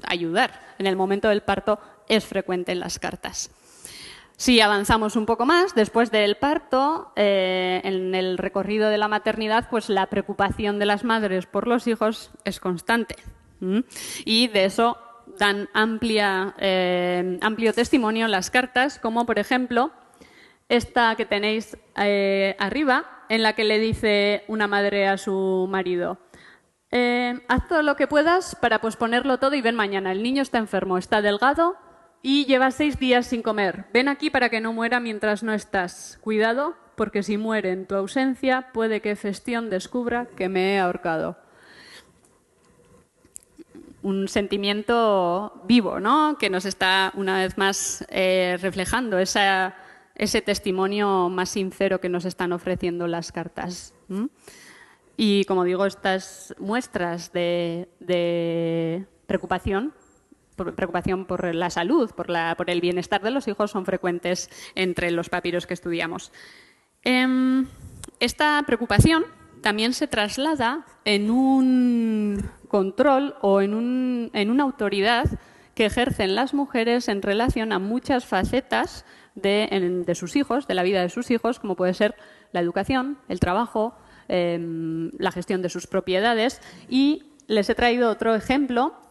ayudar en el momento del parto, es frecuente en las cartas. Si avanzamos un poco más, después del parto, en el recorrido de la maternidad, pues la preocupación de las madres por los hijos es constante. Y de eso dan amplio testimonio las cartas, como por ejemplo esta que tenéis arriba, en la que le dice una madre a su marido: haz todo lo que puedas para posponerlo todo y ven mañana. El niño está enfermo, está delgado y lleva 6 días sin comer. Ven aquí para que no muera mientras no estás. Cuidado, porque si muere en tu ausencia, puede que Festión descubra que me he ahorcado. Un sentimiento vivo, ¿no?, que nos está una vez más reflejando ese testimonio más sincero que nos están ofreciendo las cartas. Y, como digo, estas muestras de preocupación por la salud, por el bienestar de los hijos, son frecuentes entre los papiros que estudiamos. Esta preocupación también se traslada en un control o en una autoridad que ejercen las mujeres en relación a muchas facetas de sus hijos, de la vida de sus hijos, como puede ser la educación, el trabajo, la gestión de sus propiedades. Y les he traído otro ejemplo,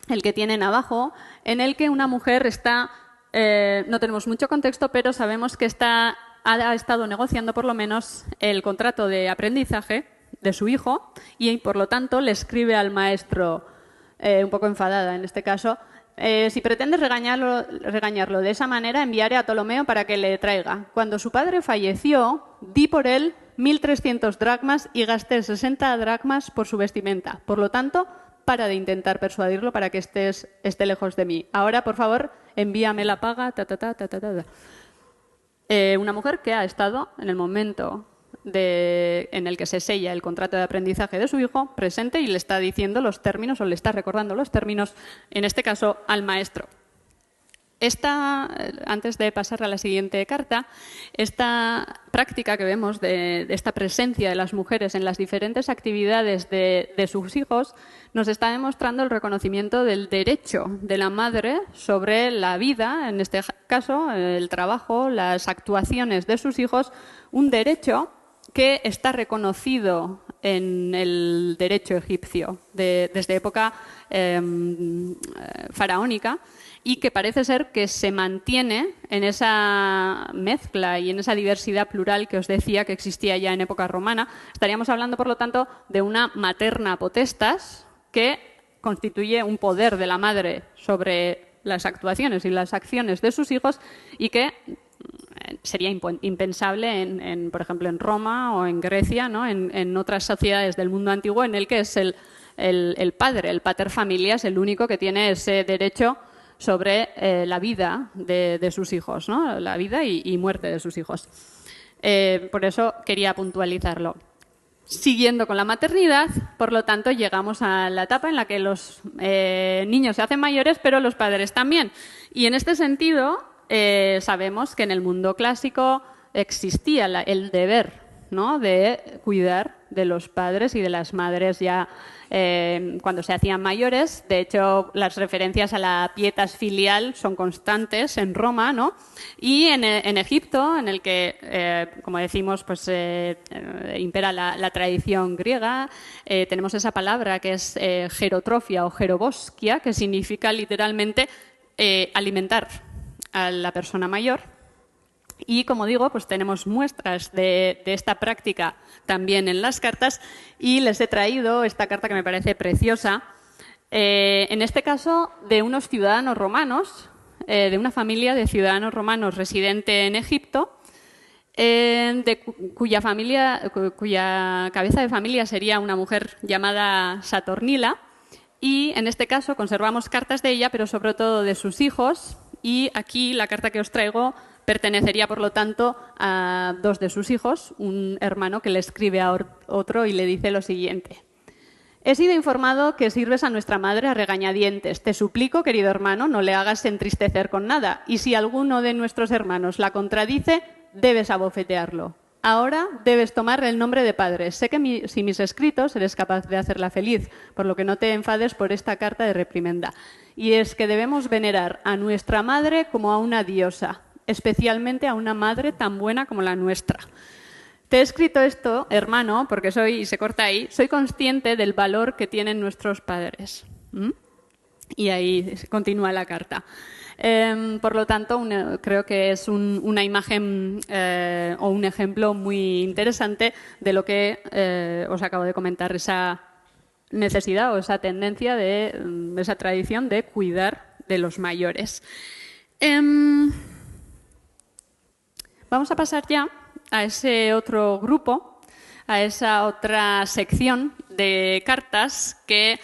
el que tienen abajo, en el que una mujer está, no tenemos mucho contexto, pero sabemos que ha estado negociando por lo menos el contrato de aprendizaje de su hijo y por lo tanto le escribe al maestro, un poco enfadada en este caso: si pretendes regañarlo de esa manera, enviaré a Ptolomeo para que le traiga. Cuando su padre falleció, di por él 1.300 dracmas y gasté 60 dracmas por su vestimenta. Por lo tanto, para de intentar persuadirlo para que esté lejos de mí. Ahora, por favor, envíame la paga. Una mujer que ha estado en el momento en el que se sella el contrato de aprendizaje de su hijo presente y le está diciendo los términos o le está recordando los términos, en este caso al maestro. Antes de pasar a la siguiente carta, esta práctica que vemos de esta presencia de las mujeres en las diferentes actividades de sus hijos nos está demostrando el reconocimiento del derecho de la madre sobre la vida, en este caso el trabajo, las actuaciones de sus hijos, un derecho que está reconocido en el derecho egipcio desde época faraónica, y que parece ser que se mantiene en esa mezcla y en esa diversidad plural que os decía que existía ya en época romana. Estaríamos hablando, por lo tanto, de una materna potestas que constituye un poder de la madre sobre las actuaciones y las acciones de sus hijos y que sería impensable, por ejemplo, en Roma o en Grecia, ¿no? En otras sociedades del mundo antiguo, en el que es el padre, el pater familias, el único que tiene ese derecho sobre la vida de sus hijos, ¿no? La vida y muerte de sus hijos. Por eso quería puntualizarlo. Siguiendo con la maternidad, por lo tanto, llegamos a la etapa en la que los niños se hacen mayores, pero los padres también. Y en este sentido, sabemos que en el mundo clásico existía el deber, ¿no?, de cuidar de los padres y de las madres ya cuando se hacían mayores. De hecho, las referencias a la pietas filial son constantes en Roma, ¿no? Y en Egipto, en el que, como decimos, pues impera la tradición griega, tenemos esa palabra que es gerotrofia o geroboskia, que significa literalmente alimentar a la persona mayor. Y, como digo, pues tenemos muestras de esta práctica también en las cartas y les he traído esta carta que me parece preciosa, en este caso de unos ciudadanos romanos, de una familia de ciudadanos romanos residente en Egipto, cuya cabeza de familia sería una mujer llamada Saturnila, y en este caso conservamos cartas de ella, pero sobre todo de sus hijos, y aquí la carta que os traigo pertenecería, por lo tanto, a dos de sus hijos, un hermano que le escribe a otro y le dice lo siguiente. He sido informado que sirves a nuestra madre a regañadientes. Te suplico, querido hermano, no le hagas entristecer con nada. Y si alguno de nuestros hermanos la contradice, debes abofetearlo. Ahora debes tomar el nombre de padre. Sé que si mis escritos eres capaz de hacerla feliz, por lo que no te enfades por esta carta de reprimenda. Y es que debemos venerar a nuestra madre como a una diosa, especialmente a una madre tan buena como la nuestra. Te he escrito esto, hermano, porque y se corta ahí, soy consciente del valor que tienen nuestros padres. Y ahí continúa la carta. Por lo tanto, creo que es una imagen o un ejemplo muy interesante de lo que os acabo de comentar, esa necesidad o esa tendencia esa tradición de cuidar de los mayores. Vamos a pasar ya a ese otro grupo, a esa otra sección de cartas que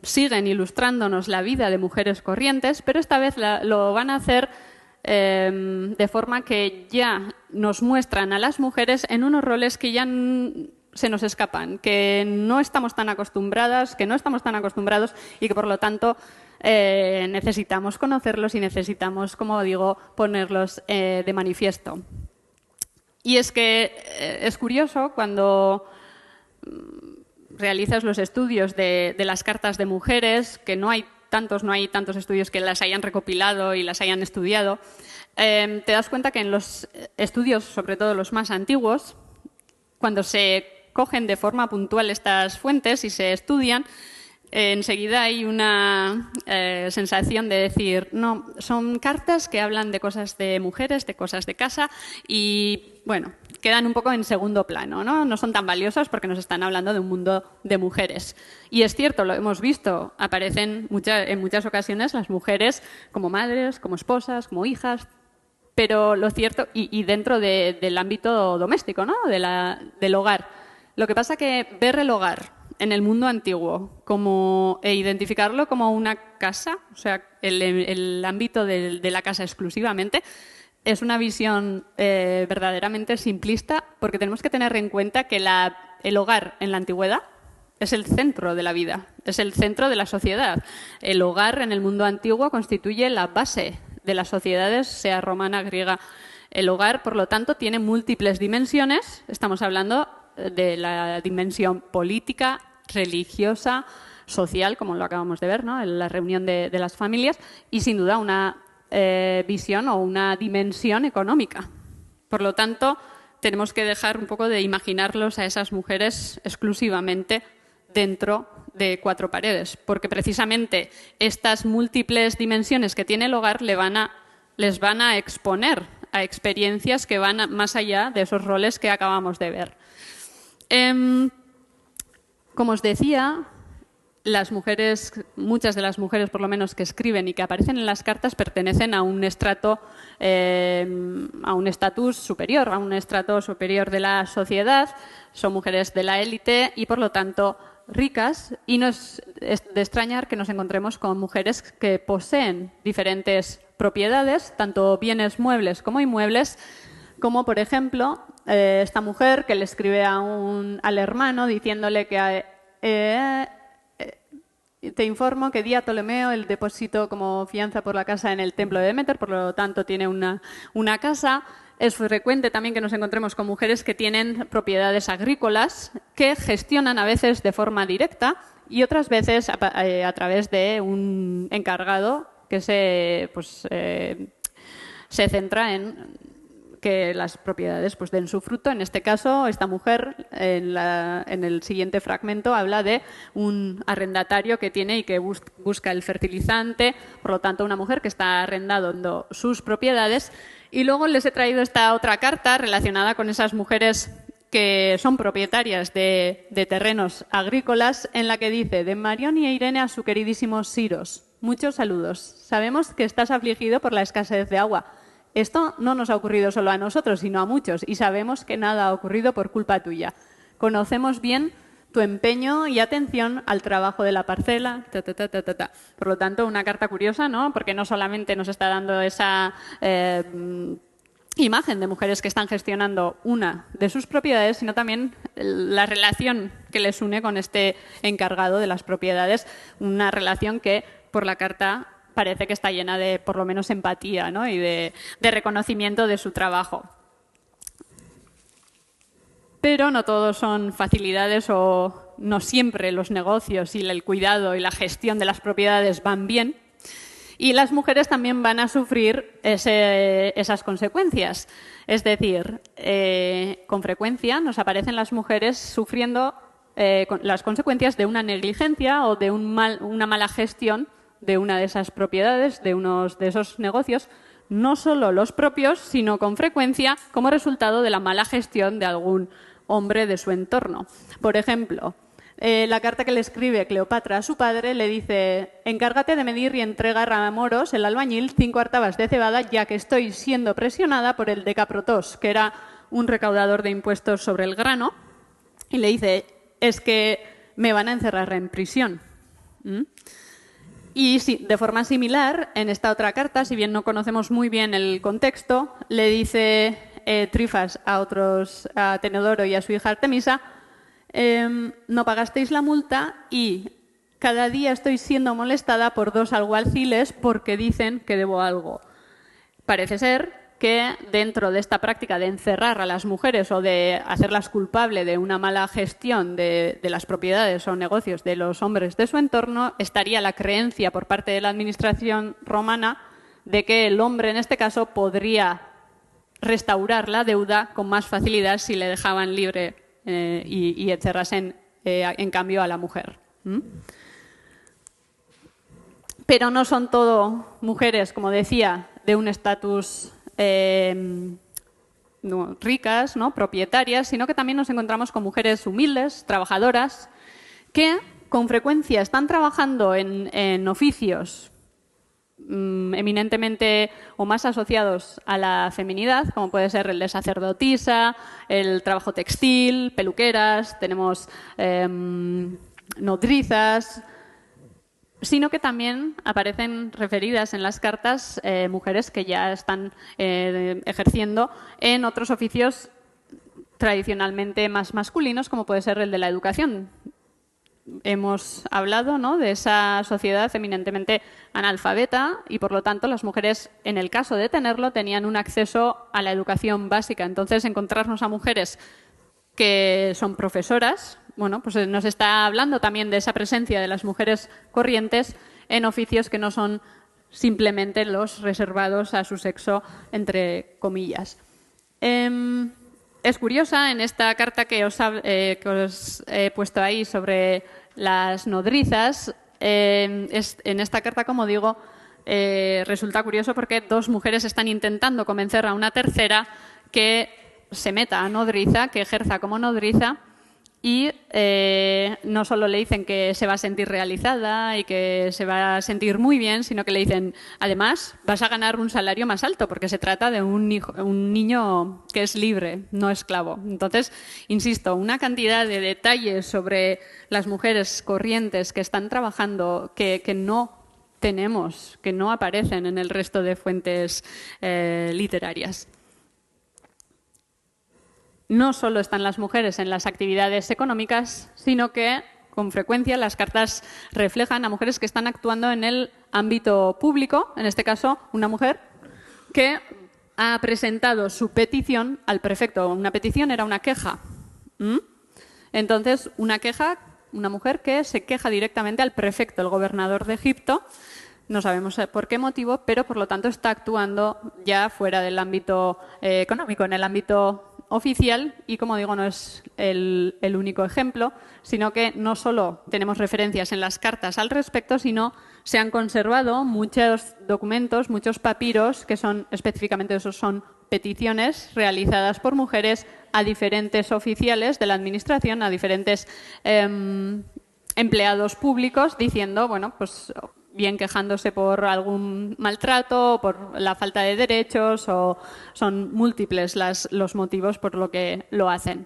siguen ilustrándonos la vida de mujeres corrientes, pero esta vez lo van a hacer de forma que ya nos muestran a las mujeres en unos roles que ya se nos escapan, que no estamos tan acostumbradas, que no estamos tan acostumbrados y que, por lo tanto, necesitamos conocerlos y necesitamos, como digo, ponerlos de manifiesto. Y es que es curioso cuando realizas los estudios de las cartas de mujeres, que no hay tantos estudios que las hayan recopilado y las hayan estudiado, te das cuenta que en los estudios, sobre todo los más antiguos, cuando se cogen de forma puntual estas fuentes y se estudian, enseguida hay una sensación de decir, no, son cartas que hablan de cosas de mujeres, de cosas de casa y, bueno, quedan un poco en segundo plano, ¿no? No son tan valiosas porque nos están hablando de un mundo de mujeres. Y es cierto, lo hemos visto, aparecen en muchas ocasiones las mujeres como madres, como esposas, como hijas, pero lo cierto, y dentro del ámbito doméstico, ¿no? Del hogar. Lo que pasa que ver el hogar en el mundo antiguo e identificarlo como una casa, o sea, el ámbito de la casa exclusivamente, es una visión verdaderamente simplista, porque tenemos que tener en cuenta que el hogar en la antigüedad es el centro de la vida, es el centro de la sociedad. El hogar en el mundo antiguo constituye la base de las sociedades, sea romana, griega. El hogar, por lo tanto, tiene múltiples dimensiones. Estamos hablando de la dimensión política, religiosa, social, como lo acabamos de ver, ¿no?, en la reunión de las familias, y sin duda una visión o una dimensión económica. Por lo tanto, tenemos que dejar un poco de imaginarlos a esas mujeres exclusivamente dentro de cuatro paredes, porque precisamente estas múltiples dimensiones que tiene el hogar les van a exponer a experiencias que van más allá de esos roles que acabamos de ver. Como os decía, muchas de las mujeres, por lo menos, que escriben y que aparecen en las cartas pertenecen a un estrato, a un estatus superior, a un estrato superior de la sociedad. Son mujeres de la élite y, por lo tanto, ricas. Y no es de extrañar que nos encontremos con mujeres que poseen diferentes propiedades, tanto bienes muebles como inmuebles, como, por ejemplo, esta mujer que le escribe al hermano diciéndole que te informo que di a Ptolomeo el depósito como fianza por la casa en el templo de Deméter, por lo tanto tiene una casa. Es frecuente también que nos encontremos con mujeres que tienen propiedades agrícolas que gestionan a veces de forma directa y otras veces a través de un encargado que se centra en que las propiedades pues den su fruto. En este caso, esta mujer, en el siguiente fragmento, habla de un arrendatario que tiene y que busca el fertilizante, por lo tanto, una mujer que está arrendando sus propiedades. Y luego les he traído esta otra carta relacionada con esas mujeres que son propietarias de terrenos agrícolas, en la que dice: de Marión y Irene a su queridísimo Siros, muchos saludos. Sabemos que estás afligido por la escasez de agua. Esto no nos ha ocurrido solo a nosotros, sino a muchos, y sabemos que nada ha ocurrido por culpa tuya. Conocemos bien tu empeño y atención al trabajo de la parcela. Por lo tanto, una carta curiosa, ¿no? Porque no solamente nos está dando esa imagen de mujeres que están gestionando una de sus propiedades, sino también la relación que les une con este encargado de las propiedades, una relación que, por la carta, parece que está llena de, por lo menos, empatía, ¿no? Y de reconocimiento de su trabajo. Pero no todos son facilidades, o no siempre los negocios y el cuidado y la gestión de las propiedades van bien. Y las mujeres también van a sufrir esas consecuencias. Es decir, con frecuencia nos aparecen las mujeres sufriendo las consecuencias de una negligencia o de una mala gestión de una de esas propiedades, de unos de esos negocios, no solo los propios, sino con frecuencia como resultado de la mala gestión de algún hombre de su entorno. Por ejemplo, la carta que le escribe Cleopatra a su padre le dice: encárgate de medir y entregar a Moros, el albañil, 5 artabas de cebada, ya que estoy siendo presionada por el Decaprotos, que era un recaudador de impuestos sobre el grano, y le dice: es que me van a encerrar en prisión. Y sí, de forma similar, en esta otra carta, si bien no conocemos muy bien el contexto, le dice Trifas a Tenodoro y a su hija Artemisa: no pagasteis la multa y cada día estoy siendo molestada por 2 alguaciles porque dicen que debo algo. Parece ser que dentro de esta práctica de encerrar a las mujeres o de hacerlas culpables de una mala gestión de las propiedades o negocios de los hombres de su entorno, estaría la creencia por parte de la administración romana de que el hombre, en este caso, podría restaurar la deuda con más facilidad si le dejaban libre y encerrasen en cambio a la mujer. Pero no son todo mujeres, como decía, de un estatus ricas, ¿no?, propietarias, sino que también nos encontramos con mujeres humildes, trabajadoras, que con frecuencia están trabajando en oficios eminentemente o más asociados a la feminidad, como puede ser el de sacerdotisa, el trabajo textil, peluqueras, tenemos nodrizas, sino que también aparecen referidas en las cartas mujeres que ya están ejerciendo en otros oficios tradicionalmente más masculinos, como puede ser el de la educación. Hemos hablado, ¿no?, de esa sociedad eminentemente analfabeta y, por lo tanto, las mujeres, en el caso de tenerlo, tenían un acceso a la educación básica. Entonces, encontrarnos a mujeres que son profesoras, bueno, pues nos está hablando también de esa presencia de las mujeres corrientes en oficios que no son simplemente los reservados a su sexo, entre comillas. Es curiosa en esta carta que os he puesto ahí sobre las nodrizas. En esta carta, como digo, resulta curioso porque 2 mujeres están intentando convencer a una tercera que se meta a nodriza, que ejerza como nodriza, y no solo le dicen que se va a sentir realizada y que se va a sentir muy bien, sino que le dicen, además, vas a ganar un salario más alto porque se trata de un niño que es libre, no esclavo. Entonces, insisto, una cantidad de detalles sobre las mujeres corrientes que están trabajando que no tenemos, que no aparecen en el resto de fuentes literarias. No solo están las mujeres en las actividades económicas, sino que con frecuencia las cartas reflejan a mujeres que están actuando en el ámbito público, en este caso una mujer que ha presentado su petición al prefecto. Una petición era una queja. Entonces, una mujer que se queja directamente al prefecto, el gobernador de Egipto. No sabemos por qué motivo, pero por lo tanto está actuando ya fuera del ámbito económico, en el ámbito oficial, y como digo, no es el único ejemplo, sino que no solo tenemos referencias en las cartas al respecto, sino se han conservado muchos documentos, muchos papiros, que son específicamente esos, son peticiones realizadas por mujeres a diferentes oficiales de la administración, a diferentes empleados públicos, diciendo, bueno, pues bien quejándose por algún maltrato, por la falta de derechos, o son múltiples los motivos por lo que lo hacen.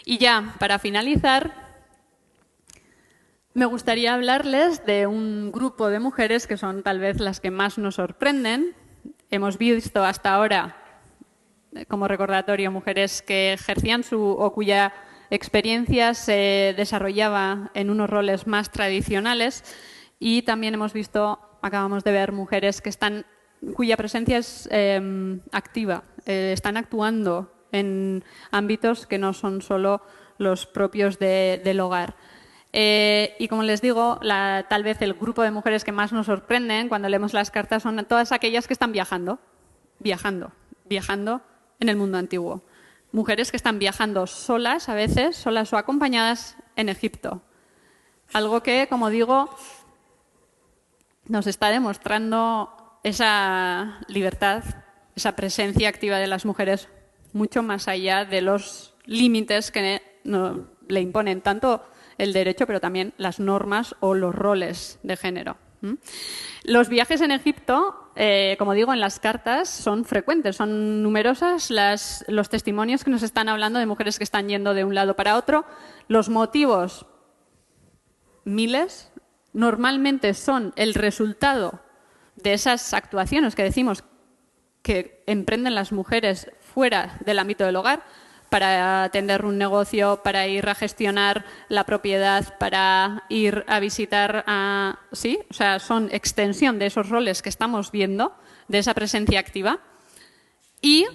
Y ya, para finalizar, me gustaría hablarles de un grupo de mujeres que son tal vez las que más nos sorprenden. Hemos visto hasta ahora, como recordatorio, mujeres que ejercían o cuya experiencia se desarrollaba en unos roles más tradicionales. Y también acabamos de ver mujeres cuya presencia es activa, están actuando en ámbitos que no son solo los propios del hogar. Y como les digo, tal vez el grupo de mujeres que más nos sorprenden cuando leemos las cartas son todas aquellas que están viajando en el mundo antiguo. Mujeres que están viajando solas, a veces, solas o acompañadas en Egipto. Algo que, como digo, nos está demostrando esa libertad, esa presencia activa de las mujeres mucho más allá de los límites que le imponen tanto el derecho, pero también las normas o los roles de género. Los viajes en Egipto, como digo, en las cartas son frecuentes, son numerosas los testimonios que nos están hablando de mujeres que están yendo de un lado para otro. Los motivos, miles. Normalmente son el resultado de esas actuaciones que decimos que emprenden las mujeres fuera del ámbito del hogar, para atender un negocio, para ir a gestionar la propiedad, para ir a visitar ¿sí? O sea, son extensión de esos roles que estamos viendo, de esa presencia activa. Y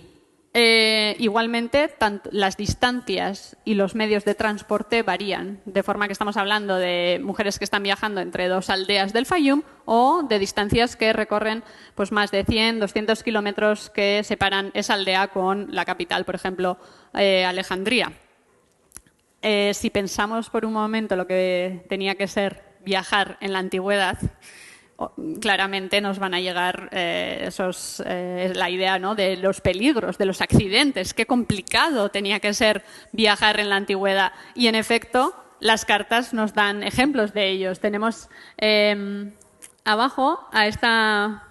igualmente, las distancias y los medios de transporte varían, de forma que estamos hablando de mujeres que están viajando entre dos aldeas del Fayum o de distancias que recorren pues, más de 100, 200 kilómetros que separan esa aldea con la capital, por ejemplo, Alejandría. Si pensamos por un momento lo que tenía que ser viajar en la antigüedad, claramente nos van a llegar la idea, ¿no?, de los peligros, de los accidentes. Qué complicado tenía que ser viajar en la antigüedad. Y, en efecto, las cartas nos dan ejemplos de ellos. Tenemos abajo a esta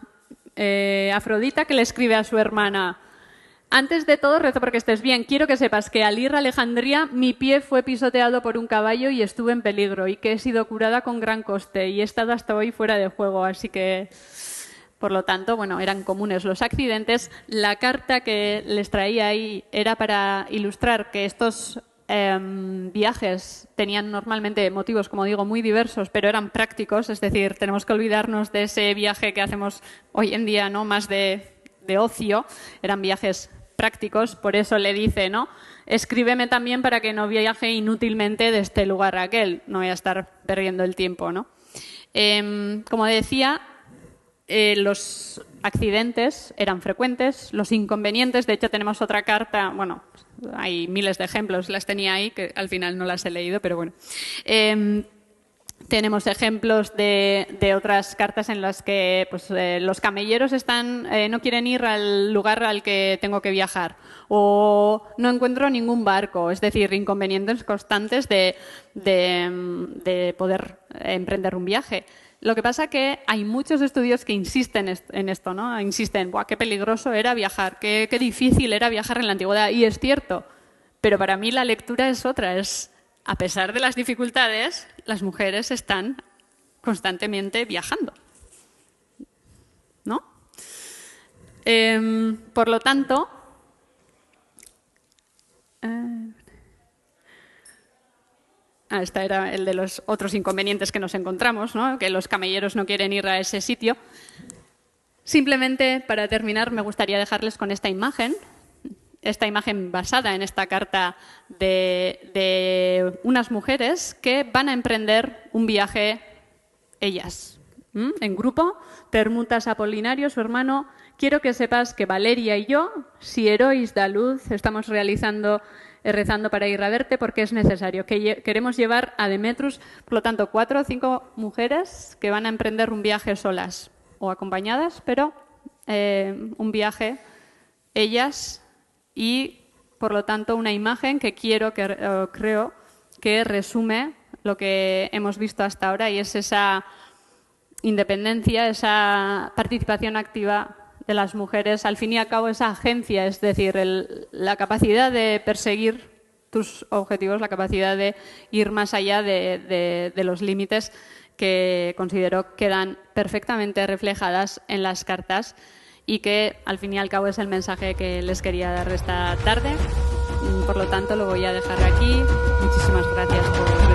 Afrodita que le escribe a su hermana: antes de todo, rezo porque estés bien. Quiero que sepas que al ir a Alejandría mi pie fue pisoteado por un caballo y estuve en peligro, y que he sido curada con gran coste y he estado hasta hoy fuera de juego. Así que, por lo tanto, bueno, eran comunes los accidentes. La carta que les traía ahí era para ilustrar que estos viajes tenían normalmente motivos, como digo, muy diversos, pero eran prácticos. Es decir, tenemos que olvidarnos de ese viaje que hacemos hoy en día, ¿no?, más de ocio. Eran viajes prácticos. Por eso le dice, ¿no?, escríbeme también para que no viaje inútilmente de este lugar a aquel, no voy a estar perdiendo el tiempo, ¿no? Como decía, los accidentes eran frecuentes, los inconvenientes. De hecho, tenemos otra carta, bueno, hay miles de ejemplos, las tenía ahí, que al final no las he leído, pero bueno. Tenemos ejemplos de otras cartas en las que pues, los camelleros no quieren ir al lugar al que tengo que viajar o no encuentro ningún barco, es decir, inconvenientes constantes de poder emprender un viaje. Lo que pasa que hay muchos estudios que insisten en esto, ¿no? Insisten, ¡buah, qué peligroso era viajar, qué difícil era viajar en la antigüedad! Y es cierto, pero para mí la lectura es otra, a pesar de las dificultades, las mujeres están constantemente viajando, ¿no? Por lo tanto, este era el de los otros inconvenientes que nos encontramos, ¿no? Que los camelleros no quieren ir a ese sitio. Simplemente, para terminar, me gustaría dejarles con esta imagen basada en esta carta de unas mujeres que van a emprender un viaje ellas, en grupo. Termutas Apolinario, su hermano: quiero que sepas que Valeria y yo, si herois da luz, estamos rezando para ir a verte porque es necesario. Queremos llevar a Demetrus, por lo tanto, 4 o 5 mujeres que van a emprender un viaje solas o acompañadas, pero un viaje ellas. Y, por lo tanto, una imagen que creo que resume lo que hemos visto hasta ahora, y es esa independencia, esa participación activa de las mujeres, al fin y al cabo esa agencia, es decir, la capacidad de perseguir tus objetivos, la capacidad de ir más allá de los límites que considero quedan perfectamente reflejadas en las cartas, y que al fin y al cabo es el mensaje que les quería dar esta tarde. Por lo tanto, lo voy a dejar aquí. Muchísimas gracias por